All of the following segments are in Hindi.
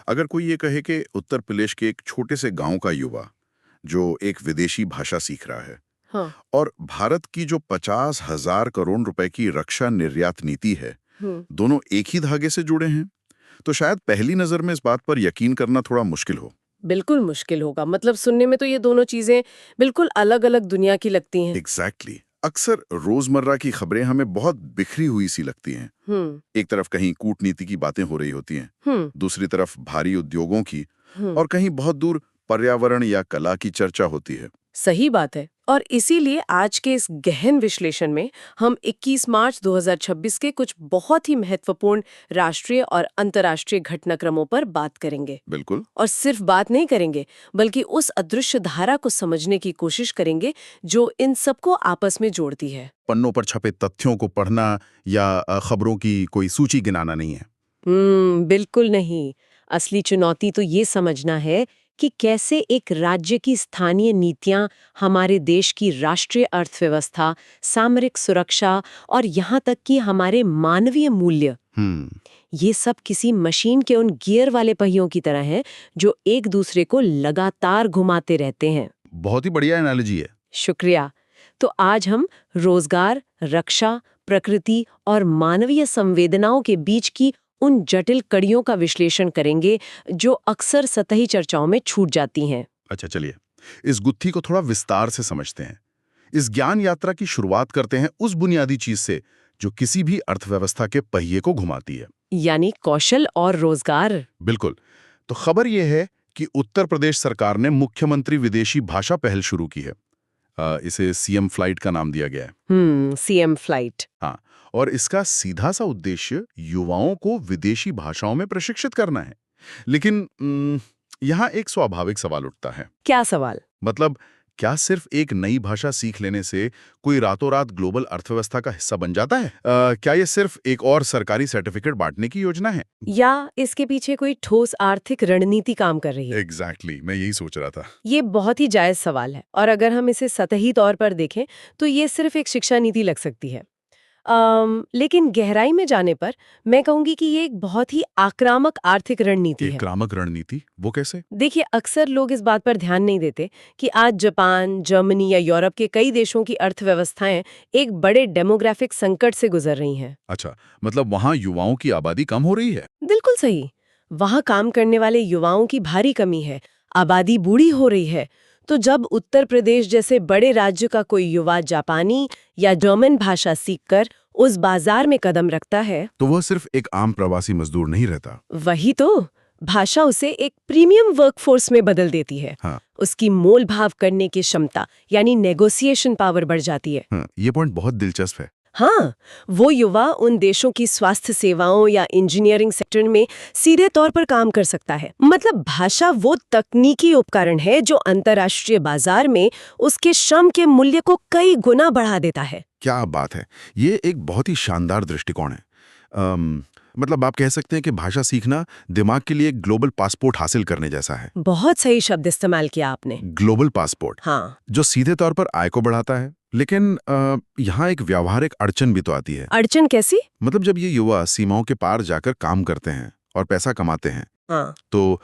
अगर कोई ये कहे कि उत्तर प्रदेश के एक छोटे से गांव का युवा जो एक विदेशी भाषा सीख रहा है हाँ। और भारत की जो 50,000 करोड़ रुपए की रक्षा निर्यात नीति है, हम्म। दोनों एक ही धागे से जुड़े हैं, तो शायद पहली नजर में इस बात पर यकीन करना थोड़ा मुश्किल हो। बिल्कुल मुश्किल होगा। मतलब सुनने में तो ये दोनों चीजें बिल्कुल अलग अलग दुनिया की लगती हैं। एग्जैक्टली अक्सर रोजमर्रा की खबरें हमें बहुत बिखरी हुई सी लगती हैं। हम्म। एक तरफ कहीं कूटनीति की बातें हो रही होती हैं, हम्म। दूसरी तरफ भारी उद्योगों की, हम्म। और कहीं बहुत दूर पर्यावरण या कला की चर्चा होती है। सही बात है। और इसीलिए आज के इस गहन विश्लेषण में हम 21 मार्च 2026 के कुछ बहुत ही महत्वपूर्ण राष्ट्रीय और अंतर्राष्ट्रीय घटनाक्रमों पर बात करेंगे। बिल्कुल। और सिर्फ बात नहीं करेंगे, बल्कि उस अदृश्य धारा को समझने की कोशिश करेंगे जो इन सबको आपस में जोड़ती है। पन्नों पर छपे तथ्यों को पढ़ना या खबरों की कोई सूची गिनाना नहीं है। बिल्कुल नहीं। असली चुनौती तो ये समझना है कि कैसे एक राज्य की स्थानीय नीतियां हमारे देश की राष्ट्रीय अर्थव्यवस्था, सामरिक सुरक्षा और यहाँ तक कि हमारे मानवीय मूल्य, ये सब किसी मशीन के उन गियर वाले पहियों की तरह हैं जो एक दूसरे को लगातार घुमाते रहते हैं। बहुत ही बढ़िया एनालॉजी है। शुक्रिया। तो आज हम रोजगार, रक्षा, प्रकृति और मानवीय संवेदनाओं के बीच की उन जटिल कड़ियों का विश्लेषण करेंगे जो अक्सर सतही चर्चाओं में छूट जाती हैं। अच्छा, चलिए इस गुत्थी को थोड़ा विस्तार से समझते हैं। इस ज्ञान यात्रा की शुरुआत करते हैं उस बुनियादी चीज से जो किसी भी अर्थव्यवस्था के पहिए को घुमाती है, यानी कौशल और रोजगार। बिल्कुल। तो खबर यह है कि उत्तर प्रदेश सरकार ने मुख्यमंत्री विदेशी भाषा पहल शुरू की है। इसे सीएम फ्लाइट का नाम दिया गया है। CM flight. हाँ, और इसका सीधा सा उद्देश्य युवाओं को विदेशी भाषाओं में प्रशिक्षित करना है। लेकिन यहाँ एक स्वाभाविक सवाल उठता है। क्या सवाल? मतलब क्या सिर्फ एक नई भाषा सीख लेने से कोई रातों रात ग्लोबल अर्थव्यवस्था का हिस्सा बन जाता है? क्या ये सिर्फ एक और सरकारी सर्टिफिकेट बांटने की योजना है, या इसके पीछे कोई ठोस आर्थिक रणनीति काम कर रही है? एग्जैक्टली, मैं यही सोच रहा था। ये बहुत ही जायज सवाल है, और अगर हम इसे सतही तौर पर देखें तो ये सिर्फ एक शिक्षा नीति लग सकती है। लेकिन गहराई में जाने पर मैं कहूंगी कि ये एक बहुत ही आक्रामक आर्थिक रणनीति है। आक्रामक रणनीति? वो कैसे? देखिए, अक्सर लोग इस बात पर ध्यान नहीं देते कि आज जापान, जर्मनी या यूरोप के कई देशों की अर्थव्यवस्थाएं एक बड़े डेमोग्राफिक संकट से गुजर रही हैं। अच्छा, मतलब वहाँ युवाओं की आबादी कम हो रही है? बिल्कुल सही। वहाँ काम करने वाले युवाओं की भारी कमी है, आबादी बूढ़ी हो रही है। तो जब उत्तर प्रदेश जैसे बड़े राज्य का कोई युवा जापानी या जर्मन भाषा सीखकर उस बाजार में कदम रखता है, तो वह सिर्फ एक आम प्रवासी मजदूर नहीं रहता। वही तो, भाषा उसे एक प्रीमियम वर्कफोर्स में बदल देती है। हाँ। उसकी मोल भाव करने की क्षमता यानी नेगोशिएशन पावर बढ़ जाती है। हाँ, ये पॉइंट बहुत दिलचस्प है। हाँ, वो युवा उन देशों की स्वास्थ्य सेवाओं या इंजीनियरिंग सेक्टर में सीधे तौर पर काम कर सकता है। मतलब भाषा वो तकनीकी उपकरण है जो अंतर्राष्ट्रीय बाजार में उसके श्रम के मूल्य को कई गुना बढ़ा देता है। क्या बात है, ये एक बहुत ही शानदार दृष्टिकोण है। मतलब आप कह सकते हैं कि भाषा सीखना दिमाग के लिए एक ग्लोबल पासपोर्ट हासिल करने जैसा है। बहुत सही शब्द इस्तेमाल किया आपने, ग्लोबल पासपोर्ट। हाँ। जो सीधे तौर पर आय को बढ़ाता है। लेकिन यहाँ एक व्यावहारिक अड़चन भी तो आती है। अड़चन कैसी? मतलब जब ये युवा सीमाओं के पार जाकर काम करते हैं और पैसा कमाते हैं, हाँ। तो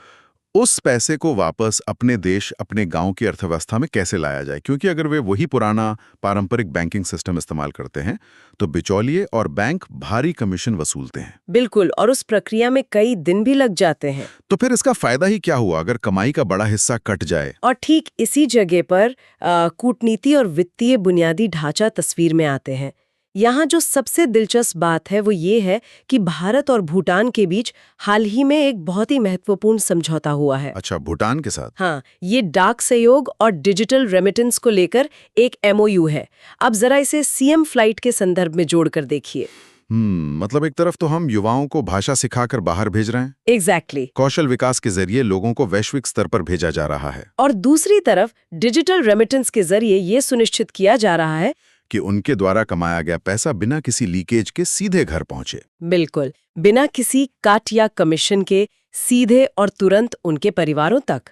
उस पैसे को वापस अपने देश, अपने गांव की अर्थव्यवस्था में कैसे लाया जाए? क्योंकि अगर वे वही पुराना पारंपरिक बैंकिंग सिस्टम इस्तेमाल करते हैं तो बिचौलिए और बैंक भारी कमीशन वसूलते हैं। बिल्कुल, और उस प्रक्रिया में कई दिन भी लग जाते हैं। तो फिर इसका फायदा ही क्या हुआ अगर कमाई का बड़ा हिस्सा कट जाए? और ठीक इसी जगह पर कूटनीति और वित्तीय बुनियादी ढांचा तस्वीर में आते हैं। यहाँ जो सबसे दिलचस्प बात है वो ये है कि भारत और भूटान के बीच हाल ही में एक बहुत ही महत्वपूर्ण समझौता हुआ है। अच्छा, भूटान के साथ? हाँ, ये डाक सहयोग और डिजिटल रेमिटेंस को लेकर एक MOU है। अब जरा इसे सीएम फ्लाइट के संदर्भ में जोड़कर देखिए। मतलब एक तरफ तो हम युवाओं को भाषा सिखाकर बाहर भेज रहे हैं, एग्जैक्टली। कौशल विकास के जरिए लोगों को वैश्विक स्तर पर भेजा जा रहा है, और दूसरी तरफ डिजिटल रेमिटेंस के जरिए ये सुनिश्चित किया जा रहा है कि उनके द्वारा कमाया गया पैसा बिना किसी लीकेज के सीधे घर पहुंचे। बिल्कुल, बिना किसी काट या कमीशन के, सीधे और तुरंत उनके परिवारों तक।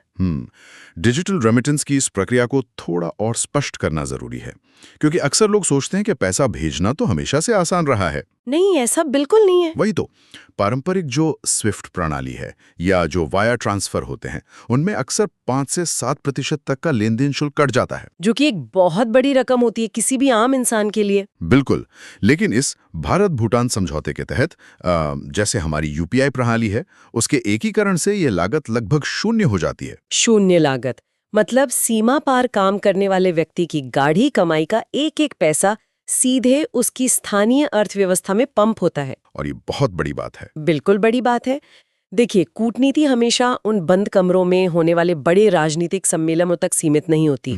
डिजिटल रेमिटेंस की इस प्रक्रिया को थोड़ा और स्पष्ट करना जरूरी है, क्योंकि अक्सर लोग सोचते हैं कि पैसा भेजना तो हमेशा से आसान रहा है। नहीं, ऐसा बिल्कुल नहीं है। वही तो, पारंपरिक जो स्विफ्ट प्रणाली है या जो वायर ट्रांसफर होते हैं, उनमें अक्सर 5 से 7% तक का लेन देन शुल्क कट जाता है। जो कि एक बहुत बड़ी रकम होती है किसी भी आम इंसान के लिए। बिल्कुल, लेकिन इस भारत भूटान समझौते के तहत जैसे हमारी यूपीआई प्रणाली है, उसके एकीकरण से ये लागत लगभग शून्य हो जाती है। शून्य लागत मतलब सीमा पार काम करने वाले व्यक्ति की गाढ़ी कमाई का एक एक पैसा सीधे उसकी स्थानीय अर्थव्यवस्था में पंप होता है। और ये बहुत बड़ी बात है। बिल्कुल बड़ी बात है। देखिए, कूटनीति हमेशा उन बंद कमरों में होने वाले बड़े राजनीतिक सम्मेलनों तक सीमित नहीं होती।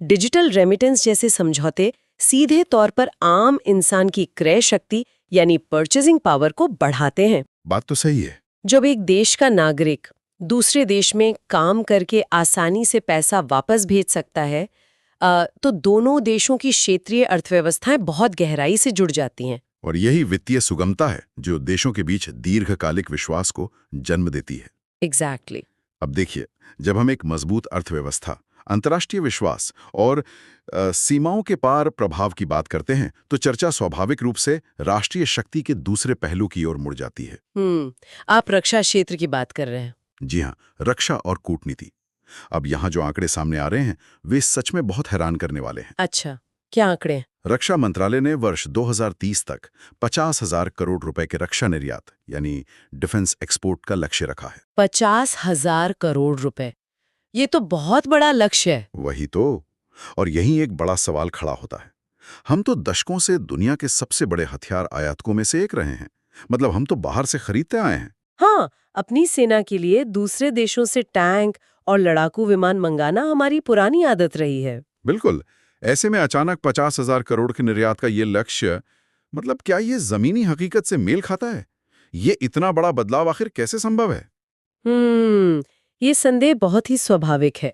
डिजिटल रेमिटेंस जैसे समझौते सीधे तौर पर आम इंसान की क्रय शक्ति यानी परचेजिंग पावर को बढ़ाते हैं। बात तो सही है। जब एक देश का नागरिक दूसरे देश में काम करके आसानी से पैसा वापस भेज सकता है, तो दोनों देशों की क्षेत्रीय अर्थव्यवस्थाएं बहुत गहराई से जुड़ जाती हैं। और यही वित्तीय सुगमता है जो देशों के बीच दीर्घकालिक विश्वास को जन्म देती है। एग्जैक्टली। अब देखिए, जब हम एक मजबूत अर्थव्यवस्था, अंतर्राष्ट्रीय विश्वास और सीमाओं के पार प्रभाव की बात करते हैं, तो चर्चा स्वाभाविक रूप से राष्ट्रीय शक्ति के दूसरे पहलू की ओर मुड़ जाती है। आप रक्षा क्षेत्र की बात कर रहे हैं। जी हाँ, रक्षा और कूटनीति। अब यहाँ जो आंकड़े सामने आ रहे हैं, वे सच में बहुत हैरान करने वाले हैं। अच्छा, क्या आंकड़े हैं? रक्षा मंत्रालय ने वर्ष 2030 तक 50,000 करोड़ रुपए के रक्षा निर्यात यानी डिफेंस एक्सपोर्ट का लक्ष्य रखा है। 50,000 करोड़ रुपए, ये तो बहुत बड़ा लक्ष्य है। वही तो, और यहीं एक बड़ा सवाल खड़ा होता है। हम तो दशकों से दुनिया के सबसे बड़े हथियार आयातकों में से एक रहे हैं। मतलब हम तो बाहर से खरीदते आए हैं। हाँ, अपनी सेना के लिए दूसरे देशों से टैंक और लड़ाकू विमान मंगाना हमारी पुरानी आदत रही है। बिल्कुल। ऐसे में अचानक 50,000 करोड़ के निर्यात का ये लक्ष्य, मतलब क्या ये जमीनी हकीकत से मेल खाता है? ये इतना बड़ा बदलाव आखिर कैसे संभव है? ये संदेह बहुत ही स्वाभाविक है।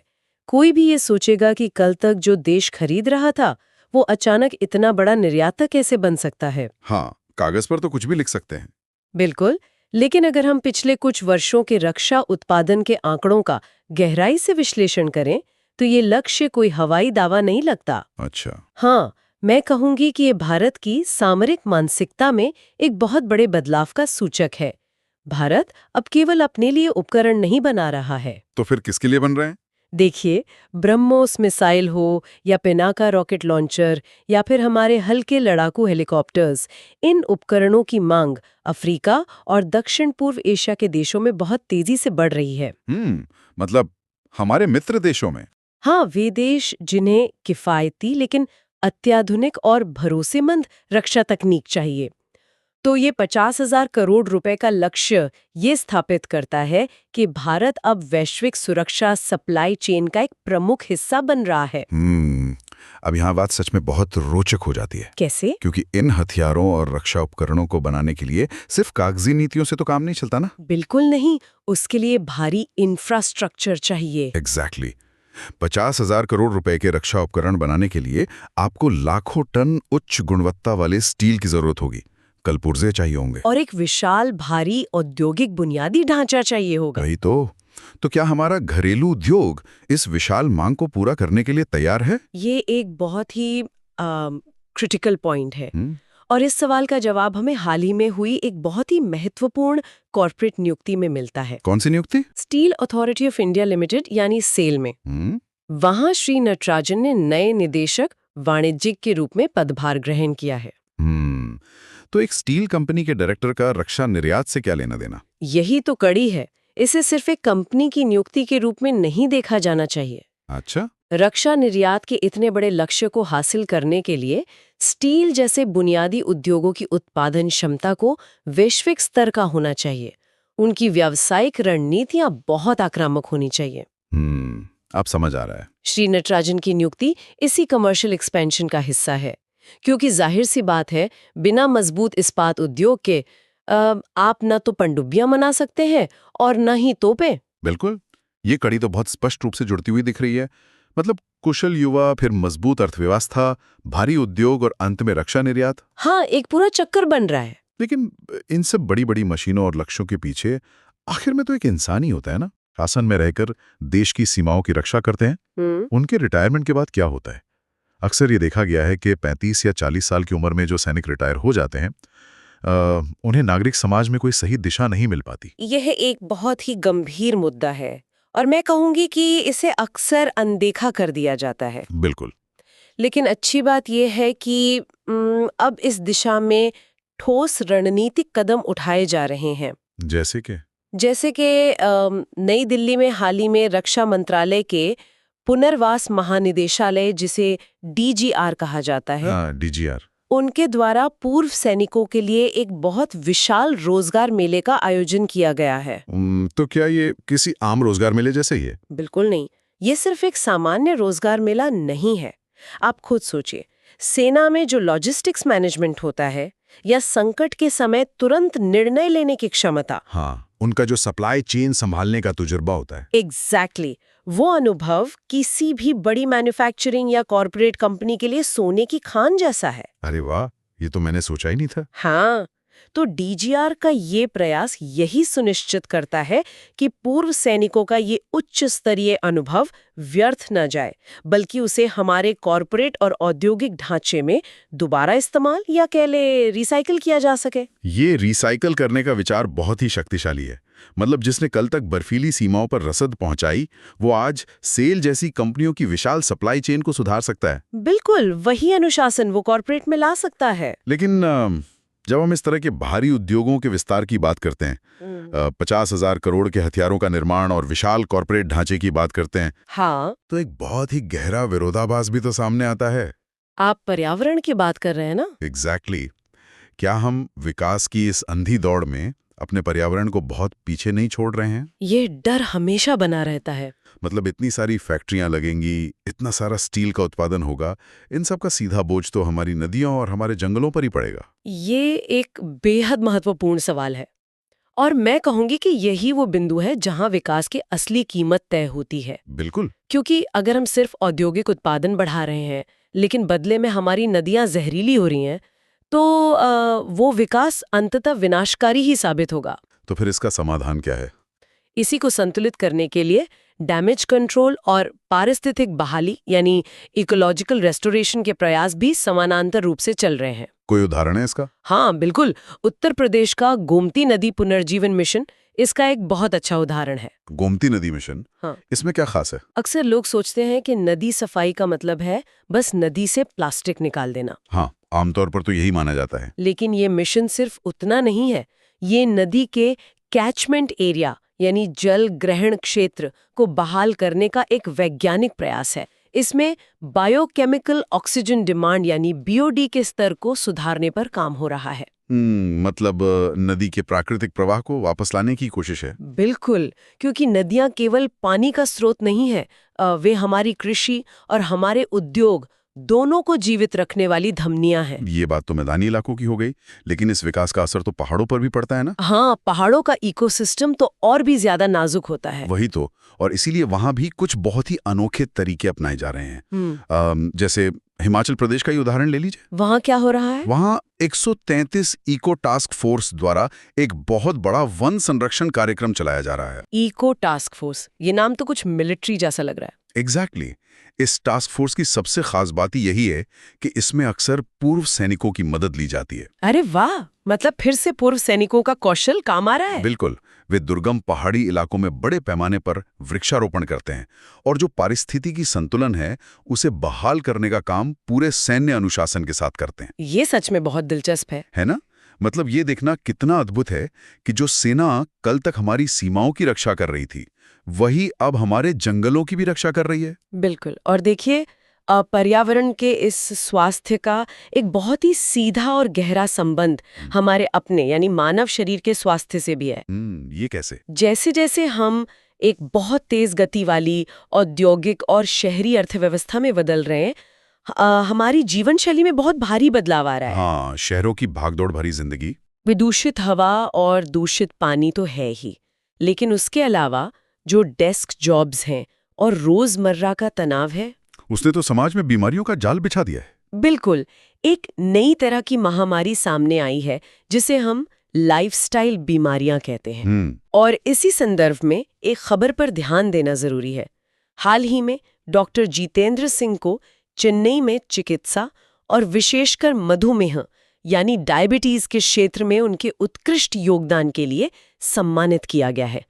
कोई भी ये सोचेगा कि कल तक जो देश खरीद रहा था, वो अचानक इतना बड़ा निर्यातक कैसे बन सकता है? हाँ, कागज पर तो कुछ भी लिख सकते हैं। बिल्कुल, लेकिन अगर हम पिछले कुछ वर्षों के रक्षा उत्पादन के आंकड़ों का गहराई से विश्लेषण करें, तो ये लक्ष्य कोई हवाई दावा नहीं लगता। अच्छा। हाँ, मैं कहूंगी कि ये भारत की सामरिक मानसिकता में एक बहुत बड़े बदलाव का सूचक है। भारत अब केवल अपने लिए उपकरण नहीं बना रहा है। तो फिर किसके लिए बन रहे हैं? देखिए, ब्रह्मोस मिसाइल हो या पिनाका रॉकेट लॉन्चर या फिर हमारे हल्के लड़ाकू हेलीकॉप्टर्स, इन उपकरणों की मांग अफ्रीका और दक्षिण पूर्व एशिया के देशों में बहुत तेजी से बढ़ रही है। मतलब हमारे मित्र देशों में? हाँ, वे देश जिन्हें किफायती लेकिन अत्याधुनिक और भरोसेमंद रक्षा तकनीक चाहिए। तो ये 50,000 करोड़ रुपए का लक्ष्य ये स्थापित करता है कि भारत अब वैश्विक सुरक्षा सप्लाई चेन का एक प्रमुख हिस्सा बन रहा है। अब यहाँ बात सच में बहुत रोचक हो जाती है। कैसे? क्योंकि इन हथियारों और रक्षा उपकरणों को बनाने के लिए सिर्फ कागजी नीतियों से तो काम नहीं चलता ना। बिल्कुल नहीं, उसके लिए भारी इंफ्रास्ट्रक्चर चाहिए। एग्जैक्टली। 50,000 करोड़ रुपए के रक्षा उपकरण बनाने के लिए आपको लाखों टन उच्च गुणवत्ता वाले स्टील की जरूरत होगी, कल पुर्जे चाहिए होंगे, और एक विशाल भारी औद्योगिक बुनियादी ढांचा चाहिए होगा। वही तो क्या हमारा घरेलू उद्योग इस विशाल मांग को पूरा करने के लिए तैयार है? ये एक बहुत ही क्रिटिकल पॉइंट है। और इस सवाल का जवाब हमें हाल ही में हुई एक बहुत ही महत्वपूर्ण कॉर्पोरेट नियुक्ति में मिलता है। कौन सी नियुक्ति? Steel authority of India limited यानी सेल में। वहां श्री नटराजन ने नए निदेशक वाणिज्यिक के रूप में पदभार ग्रहण किया है। तो एक स्टील कंपनी के डायरेक्टर का रक्षा निर्यात से क्या लेना देना? यही तो कड़ी है। इसे सिर्फ एक कंपनी की नियुक्ति के रूप में नहीं देखा जाना चाहिए। अच्छा। रक्षा निर्यात के इतने बड़े लक्ष्य को हासिल करने के लिए स्टील जैसे बुनियादी उद्योगों की उत्पादन क्षमता को वैश्विक स्तर का होना चाहिए। उनकी व्यावसायिक रणनीतियां बहुत आक्रामक होनी चाहिए। अब समझ आ रहा है। श्री नटराजन की नियुक्ति इसी कमर्शियल एक्सपेंशन का हिस्सा है, क्योंकि जाहिर सी बात है, बिना मजबूत इस्पात उद्योग के आप न तो पनडुब्बियां बना सकते हैं और न ही तोपें। बिल्कुल, ये कड़ी तो बहुत स्पष्ट रूप से जुड़ती हुई दिख रही है। मतलब कुशल युवा, फिर मजबूत अर्थव्यवस्था, भारी उद्योग और अंत में रक्षा निर्यात। हाँ, एक पूरा चक्कर बन रहा है। लेकिन इन सब बड़ी बड़ी मशीनों और लक्ष्यों के पीछे आखिर में तो एक इंसान ही होता है ना। शासन में रहकर देश की सीमाओं की रक्षा करते हैं। उनके रिटायरमेंट के बाद क्या होता है? अक्सर ये देखा गया है कि 35 या 40 साल की उम्र में जो सैनिक रिटायर हो जाते हैं, उन्हें नागरिक समाज में कोई सही दिशा नहीं मिल पाती। यह एक बहुत ही गंभीर मुद्दा है और मैं कहूंगी कि इसे अक्सर अनदेखा कर दिया जाता है। बिल्कुल। लेकिन अच्छी बात यह है कि अब इस दिशा में ठोस रणनीतिक कदम उठाए जा रहे हैं। जैसे कि नई दिल्ली में हाल ही में रक्षा मंत्रालय के पुनर्वास महानिदेशालय, जिसे DGR कहा जाता है, DGR, उनके द्वारा पूर्व सैनिकों के लिए एक बहुत विशाल रोजगार मेले का आयोजन किया गया है। तो क्या ये किसी आम रोजगार मेले जैसे ही है? बिल्कुल नहीं, ये सिर्फ एक सामान्य रोजगार मेला नहीं है। आप खुद सोचिए, सेना में जो लॉजिस्टिक्स मैनेजमेंट होता है या संकट के समय तुरंत निर्णय लेने की क्षमता, हाँ, उनका जो सप्लाई चेन संभालने का तजुर्बा होता है। एग्जैक्टली, वो अनुभव किसी भी बड़ी मैन्युफैक्चरिंग या कॉर्पोरेट कंपनी के लिए सोने की खान जैसा है। अरे वाह, ये तो मैंने सोचा ही नहीं था। हाँ, तो DGR का ये प्रयास यही सुनिश्चित करता है कि पूर्व सैनिकों का ये उच्च स्तरीय अनुभव व्यर्थ न जाए, बल्कि उसे हमारे कॉर्पोरेट और औद्योगिक ढांचे में दोबारा इस्तेमाल या कह ले रिसाइकिल किया जा सके। ये रिसाइकिल करने का विचार बहुत ही शक्तिशाली है। मतलब जिसने कल तक बर्फीली सीमाओं पर रसद पहुंचाई, वो आज सेल जैसी कंपनियों की विशाल सप्लाई चेन को सुधार सकता है। बिल्कुल, वही अनुशासन वो कॉर्पोरेट में ला सकता है। लेकिन जब हम इस तरह के भारी उद्योगों के विस्तार की बात करते हैं, 50,000 करोड़ के हथियारों का निर्माण और विशाल कॉर्पोरेट ढांचे की बात करते हैं, हाँ, तो एक बहुत ही गहरा विरोधाभास भी तो सामने आता है। आप पर्यावरण की बात कर रहे हैं ना? एग्जैक्टली। क्या हम विकास की इस अंधी दौड़ में अपने पर्यावरण को बहुत पीछे नहीं छोड़ रहे हैं? ये डर हमेशा बना रहता है। मतलब इतनी सारी फैक्ट्रियां लगेंगी, इतना सारा स्टील का उत्पादन होगा, इन सब का सीधा बोझ तो हमारी नदियों और हमारे जंगलों पर ही पड़ेगा। ये एक बेहद महत्वपूर्ण सवाल है और मैं कहूंगी कि यही वो बिंदु है जहां विकास की असली कीमत तय होती है। बिल्कुल। क्योंकि अगर हम सिर्फ औद्योगिक उत्पादन बढ़ा रहे हैं लेकिन बदले में हमारी नदियां जहरीली हो रही हैं, तो वो विकास अंततः विनाशकारी ही साबित होगा। तो फिर इसका समाधान क्या है? इसी को संतुलित करने के लिए डैमेज कंट्रोल और पारिस्थितिक बहाली यानी इकोलॉजिकल रेस्टोरेशन के प्रयास भी समानांतर रूप से चल रहे हैं। कोई उदाहरण है इसका? हाँ, बिल्कुल। उत्तर प्रदेश का गोमती नदी पुनर्जीवन मिशन इसका एक बहुत अच्छा उदाहरण है। गोमती नदी मिशन? हाँ। इसमें क्या खास है? अक्सर लोग सोचते हैं कि नदी सफाई का मतलब है बस नदी से प्लास्टिक निकाल देना। हाँ, आमतौर पर तो यही माना जाता है। लेकिन ये मिशन सिर्फ उतना नहीं है। ये नदी के कैचमेंट एरिया यानी जल ग्रहण क्षेत्र को बहाल करने का एक वैज्ञानिक प्रयास है। इसमें बायोकेमिकल ऑक्सीजन डिमांड यानी BOD के स्तर को सुधारने पर काम हो रहा है। मतलब नदी के प्राकृतिक प्रवाह को वापस लाने की कोशिश है। बिल्कुल, क्योंकि नदियां केवल पानी का स्रोत नहीं है, वे हमारी कृषि और हमारे उद्योग दोनों को जीवित रखने वाली धमनियां हैं। ये बात तो मैदानी इलाकों की हो गई, लेकिन इस विकास का असर तो पहाड़ों पर भी पड़ता है ना? हाँ, पहाड़ों का इकोसिस्टम तो और भी ज्यादा नाजुक होता है। वही तो, और इसीलिए वहां भी कुछ बहुत ही अनोखे तरीके अपनाए जा रहे हैं। जैसे हिमाचल प्रदेश का ही उदाहरण ले लीजिए। वहाँ क्या हो रहा है? वहाँ 133 इको टास्क फोर्स द्वारा एक बहुत बड़ा वन संरक्षण कार्यक्रम चलाया जा रहा है। इको टास्क फोर्स, ये नाम तो कुछ मिलिट्री जैसा लग रहा है। एग्जैक्टली। इस टास्क फोर्स की सबसे खास बात यही है कि इसमें अक्सर पूर्व सैनिकों की मदद ली जाती है। अरे वाह, मतलब फिर से पूर्व सैनिकों का कौशल काम आ रहा है। बिल्कुल। वे दुर्गम पहाड़ी इलाकों में बड़े पैमाने पर वृक्षारोपण करते हैं और जो पारिस्थितिकी संतुलन है उसे बहाल करने का काम पूरे सैन्य अनुशासन के साथ करते हैं। ये सच में बहुत दिलचस्प है ना? मतलब ये देखना कितना अद्भुत है कि जो सेना कल तक हमारी सीमाओं की रक्षा कर रही थी, वही अब हमारे जंगलों की भी रक्षा कर रही है। बिल्कुल। और देखिए, पर्यावरण के इस स्वास्थ्य का एक बहुत ही सीधा और गहरा संबंध हमारे अपने यानी मानव शरीर के स्वास्थ्य से भी है। ये कैसे? जैसे जैसे हम एक बहुत तेज गति वाली औद्योगिक और शहरी अर्थव्यवस्था में बदल रहे हैं, हमारी जीवन शैली में बहुत भारी बदलाव आ रहा है। हाँ, शहरों की भागदौड़ भरी जिंदगी, विदूषित हवा और दूषित पानी तो है ही, लेकिन उसके अलावा जो डेस्क जॉब्स हैं और रोजमर्रा का तनाव है, उसने तो समाज में बीमारियों का जाल बिछा दिया है। बिल्कुल। एक नई तरह की महामारी सामने आई है जिसे हम लाइफस्टाइल बीमारियां कहते हैं। और इसी संदर्भ में एक खबर पर ध्यान देना जरूरी है। हाल ही में डॉक्टर जितेंद्र सिंह को चेन्नई में चिकित्सा और विशेषकर मधुमेह यानी डायबिटीज के क्षेत्र में उनके उत्कृष्ट योगदान के लिए सम्मानित किया गया है।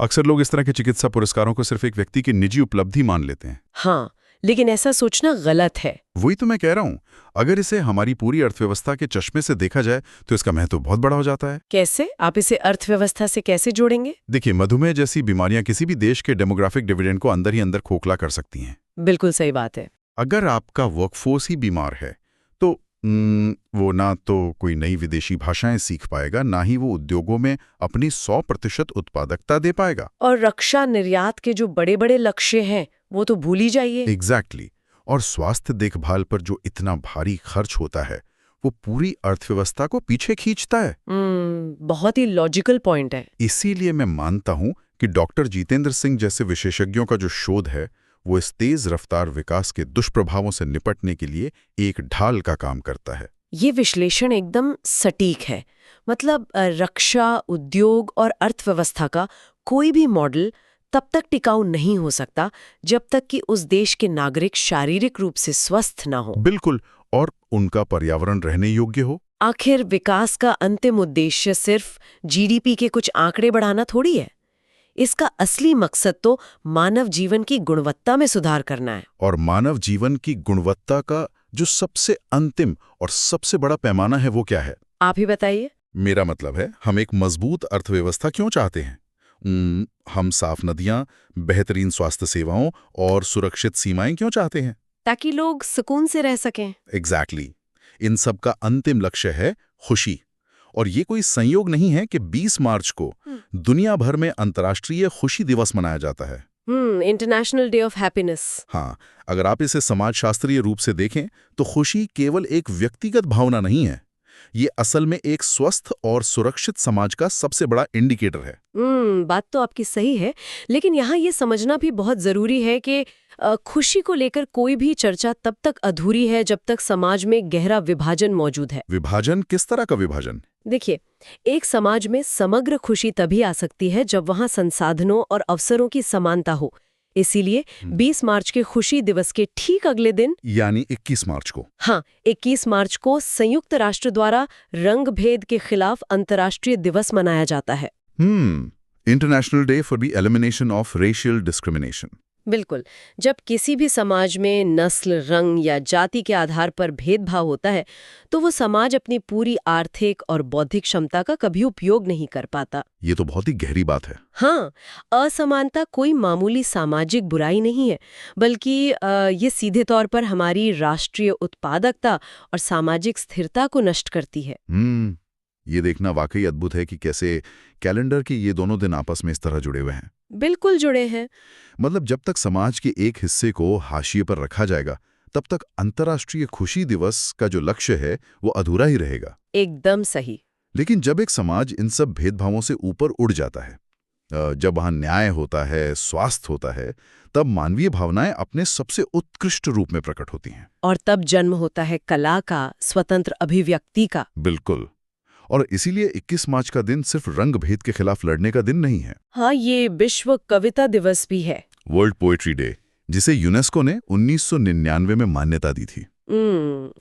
अक्सर लोग इस तरह के चिकित्सा पुरस्कारों को सिर्फ एक व्यक्ति की निजी उपलब्धि मान लेते हैं। हाँ, लेकिन ऐसा सोचना गलत है। वही तो मैं कह रहा हूँ, अगर इसे हमारी पूरी अर्थव्यवस्था के चश्मे से देखा जाए तो इसका महत्व बहुत बड़ा हो जाता है। कैसे? आप इसे अर्थव्यवस्था से कैसे जोड़ेंगे? देखिए, मधुमेह जैसी बीमारियां किसी भी देश के डेमोग्राफिक डिविडेंड को अंदर ही अंदर खोखला कर सकती हैं। बिल्कुल सही बात है। अगर आपका वर्कफोर्स ही बीमार है तो वो ना तो कोई नई विदेशी भाषाएं सीख पाएगा, ना ही वो उद्योगों में अपनी 100% उत्पादकता दे पाएगा। और रक्षा निर्यात के जो बड़े बड़े लक्ष्य हैं वो तो भूल ही जाइए। एग्जैक्टली। और स्वास्थ्य देखभाल पर जो इतना भारी खर्च होता है वो पूरी अर्थव्यवस्था को पीछे खींचता है। बहुत ही लॉजिकल पॉइंट है। इसीलिए मैं मानता हूं कि डॉक्टर जितेंद्र सिंह जैसे विशेषज्ञों का जो शोध है वो इस तेज रफ्तार विकास के दुष्प्रभावों से निपटने के लिए एक ढाल का काम करता है। ये विश्लेषण एकदम सटीक है। मतलब रक्षा, उद्योग और अर्थव्यवस्था का कोई भी मॉडल तब तक टिकाऊ नहीं हो सकता जब तक कि उस देश के नागरिक शारीरिक रूप से स्वस्थ ना हो। बिल्कुल, और उनका पर्यावरण रहने योग्य हो। आखिर विकास का अंतिम उद्देश्य सिर्फ जीडीपी के कुछ आंकड़े बढ़ाना थोड़ी है। इसका असली मकसद तो मानव जीवन की गुणवत्ता में सुधार करना है। और मानव जीवन की गुणवत्ता का जो सबसे अंतिम और सबसे बड़ा पैमाना है वो क्या है? आप ही बताइए। मेरा मतलब है, हम एक मजबूत अर्थव्यवस्था क्यों चाहते हैं? हम साफ नदियां, बेहतरीन स्वास्थ्य सेवाओं और सुरक्षित सीमाएं क्यों चाहते हैं? ताकि लोग सुकून से रह सकें। एग्जैक्टली। इन सब का अंतिम लक्ष्य है खुशी। और ये कोई संयोग नहीं है कि 20 मार्च को दुनिया भर में अंतर्राष्ट्रीय खुशी दिवस मनाया जाता है। International day of happiness. हाँ, अगर आप इसे समाजशास्त्रीय रूप से देखें तो खुशी केवल एक व्यक्तिगत भावना नहीं है, ये असल में एक स्वस्थ और सुरक्षित समाज का सबसे बड़ा इंडिकेटर है। बात तो आपकी सही है, लेकिन यहाँ ये समझना भी बहुत जरूरी है कि खुशी को लेकर कोई भी चर्चा तब तक अधूरी है जब तक समाज में गहरा विभाजन मौजूद है। विभाजन? किस तरह का विभाजन? देखिए, एक समाज में समग्र खुशी तभी आ सकती है जब वहाँ संसाधनों और अवसरों की समानता हो। इसीलिए 20 मार्च के खुशी दिवस के ठीक अगले दिन, यानी 21 मार्च को, हाँ 21 मार्च को संयुक्त राष्ट्र द्वारा रंग भेद के खिलाफ अंतर्राष्ट्रीय दिवस मनाया जाता है। International day for the elimination of racial discrimination. बिल्कुल। जब किसी भी समाज में नस्ल, रंग या जाति के आधार पर भेदभाव होता है तो वो समाज अपनी पूरी आर्थिक और बौद्धिक क्षमता का कभी उपयोग नहीं कर पाता। ये तो बहुत ही गहरी बात है। हाँ, असमानता कोई मामूली सामाजिक बुराई नहीं है, बल्कि ये सीधे तौर पर हमारी राष्ट्रीय उत्पादकता और सामाजिक स्थिरता को नष्ट करती है। ये देखना वाकई अद्भुत है कि कैसे कैलेंडर के ये दोनों दिन आपस में इस तरह जुड़े हुए हैं। बिल्कुल जुड़े हैं। मतलब जब तक समाज के एक हिस्से को हाशिए पर रखा जाएगा तब तक अंतर्राष्ट्रीय खुशी दिवस का जो लक्ष्य है वो अधूरा ही रहेगा। एकदम सही। लेकिन जब एक समाज इन सब भेदभावों से ऊपर उड़ जाता है, जब वहां न्याय होता है, स्वास्थ्य होता है, तब मानवीय भावनाएं अपने सबसे उत्कृष्ट रूप में प्रकट होती हैं। और तब जन्म होता है कला का, स्वतंत्र अभिव्यक्ति का। बिल्कुल। और इसीलिए 21 मार्च का दिन सिर्फ रंग भेद के खिलाफ लड़ने का दिन नहीं है। हाँ, ये विश्व कविता दिवस भी है। वर्ल्ड पोएट्री डे, जिसे यूनेस्को ने 1999 में मान्यता दी थी।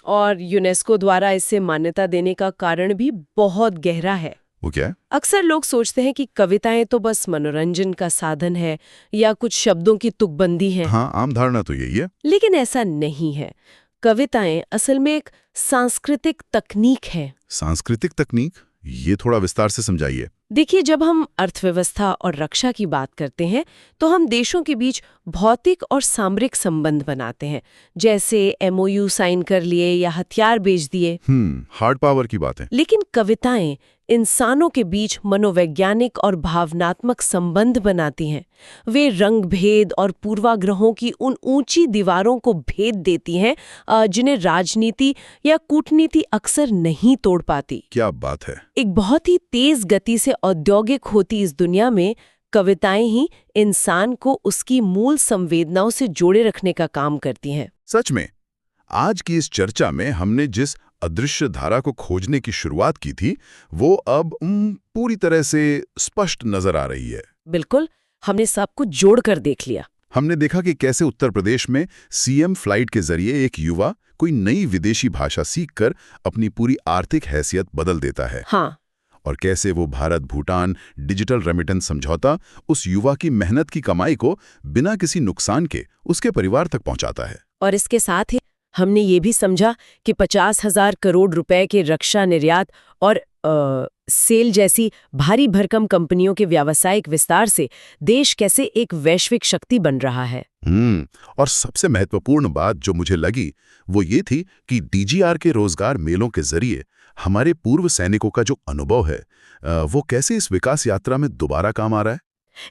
और यूनेस्को द्वारा इसे मान्यता देने का कारण भी बहुत गहरा है। वो क्या है? अक्सर लोग सोचते हैं कि कविताएं तो बस मनोरंजन का साधन है या कुछ शब्दों की तुकबंदी है। हाँ, आम धारणा तो यही है। लेकिन ऐसा नहीं है। कविताएं असल में एक सांस्कृतिक तकनीक है। सांस्कृतिक तकनीक? ये थोड़ा विस्तार से समझाइए। देखिए, जब हम अर्थव्यवस्था और रक्षा की बात करते हैं तो हम देशों के बीच भौतिक और सामरिक संबंध बनाते हैं, जैसे MOU साइन कर लिए या हथियार बेच दिए। हार्ड पावर की बात है। लेकिन कविताएं इंसानों के बीच मनोवैज्ञानिक और भावनात्मक संबंध बनाती हैं। वे रंग भेद और पूर्वाग्रहों की उन ऊंची दीवारों को भेद देती हैं जिन्हें राजनीति या कूटनीति अक्सर नहीं तोड़ पाती। क्या बात है। एक बहुत ही तेज गति से औद्योगिक होती इस दुनिया में कविताएं ही इंसान को उसकी मूल संवेदनाओं से जोड़े रखने का काम करती हैं। सच में आज की इस चर्चा में हमने जिस अदृश्य धारा को खोजने की शुरुआत की थी वो अब पूरी तरह से स्पष्ट नजर आ रही है। बिल्कुल, हमने सब कुछ जोड़कर देख लिया। हमने देखा कि कैसे उत्तर प्रदेश में CM फ्लाइट के जरिए एक युवा कोई नई विदेशी भाषा सीखकर अपनी पूरी आर्थिक हैसियत बदल देता है। हाँ, और कैसे वो भारत भूटान डिजिटल रेमिटेंस समझौता उस युवा की मेहनत की कमाई को बिना किसी नुकसान के उसके परिवार तक पहुंचाता है। और इसके साथ ही हमने ये भी समझा कि 50,000 करोड़ रुपए के रक्षा निर्यात और सेल जैसी भारी भरकम कंपनियों के व्यावसायिक विस्तार से देश कैसे एक वैश्विक शक्ति बन रहा है। और सबसे महत्वपूर्ण बात जो मुझे लगी वो ये थी कि डीजीआर के रोजगार मेलों के जरिए हमारे पूर्व सैनिकों का जो अनुभव है वो कैसे इस विकास यात्रा में दोबारा काम आ रहा है,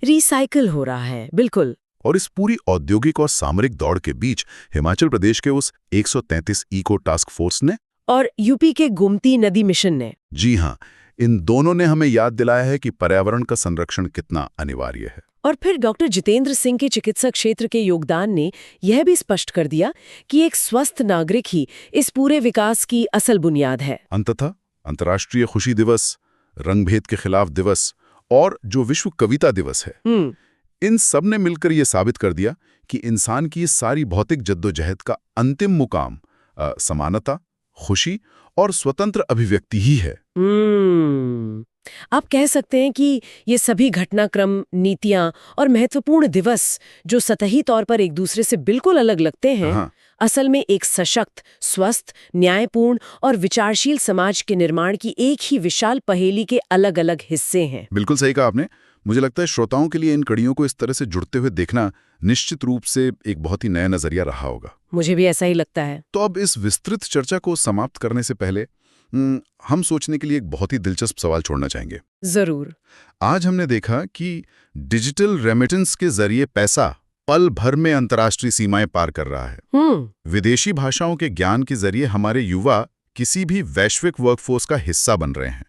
रिसाइकिल हो रहा है। बिल्कुल। और इस पूरी औद्योगिक और सामरिक दौड़ के बीच हिमाचल प्रदेश के उस 133 इको टास्क फोर्स ने और यूपी के गोमती नदी मिशन ने, जी हाँ, इन दोनों ने हमें याद दिलाया है कि पर्यावरण का संरक्षण कितना अनिवार्य है। और फिर डॉक्टर जितेंद्र सिंह के चिकित्सा क्षेत्र के योगदान ने यह भी स्पष्ट कर दिया कि एक स्वस्थ नागरिक ही इस पूरे विकास की असल बुनियाद है। अंततः अंतर्राष्ट्रीय खुशी दिवस, रंगभेद के खिलाफ दिवस और जो विश्व कविता दिवस है, इन सब ने मिलकर ये साबित कर दिया कि इंसान की इस सारी भौतिक जद्दोजहद का अंतिम मुकाम समानता, खुशी और स्वतंत्र अभिव्यक्ति ही है। आप कह सकते हैं कि ये सभी घटनाक्रम, नीतियां और महत्वपूर्ण दिवस जो सतही तौर पर एक दूसरे से बिल्कुल अलग लगते हैं, हाँ। असल में एक सशक्त, स्वस्थ, न्यायपूर्ण और विचारशील समाज के निर्माण की एक ही विशाल पहेली के अलग-अलग हिस्से हैं। बिल्कुल सही कहा आपने। मुझे लगता है श्रोताओं के लिए इन कड़ियों को इस तरह से जुड़ते हुए देखना निश्चित रूप से एक बहुत ही नया नजरिया रहा होगा। मुझे भी ऐसा ही लगता है। तो अब इस विस्तृत चर्चा को समाप्त करने से पहले हम सोचने के लिए एक बहुत ही दिलचस्प सवाल छोड़ना चाहेंगे। जरूर। आज हमने देखा कि डिजिटल रेमिटेंस के जरिए पैसा पल भर में अंतर्राष्ट्रीय सीमाएं पार कर रहा है। विदेशी भाषाओं के ज्ञान के जरिए हमारे युवा किसी भी वैश्विक वर्कफोर्स का हिस्सा बन रहे हैं,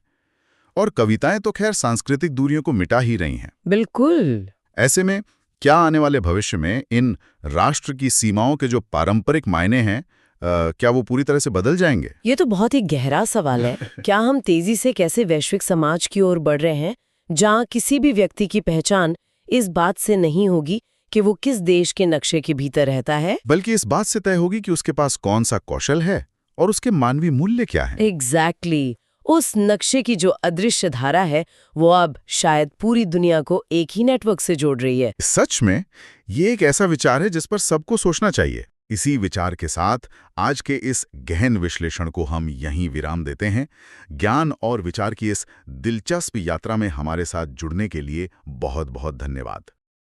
और कविताएं तो खैर सांस्कृतिक दूरियों को मिटा ही रही हैं। बिल्कुल। ऐसे में क्या आने वाले भविष्य में इन राष्ट्र की सीमाओं के जो पारंपरिक मायने हैं क्या वो पूरी तरह से बदल जाएंगे? ये तो बहुत ही गहरा सवाल है। क्या हम तेजी से कैसे वैश्विक समाज की ओर बढ़ रहे हैं, जहां किसी भी व्यक्ति की पहचान इस बात से नहीं होगी कि वो किस देश के नक्शे के भीतर रहता है, बल्कि इस बात से तय होगी कि उसके पास कौन सा कौशल है और उसके मानवीय मूल्य क्या है। एग्जैक्टली। उस नक्शे की जो अदृश्य धारा है वो अब शायद पूरी दुनिया को एक ही नेटवर्क से जोड़ रही है। सच में ये एक ऐसा विचार है जिस पर सबको सोचना चाहिए। इसी विचार के साथ आज के इस गहन विश्लेषण को हम यहीं विराम देते हैं। ज्ञान और विचार की इस दिलचस्प यात्रा में हमारे साथ जुड़ने के लिए बहुत बहुत धन्यवाद।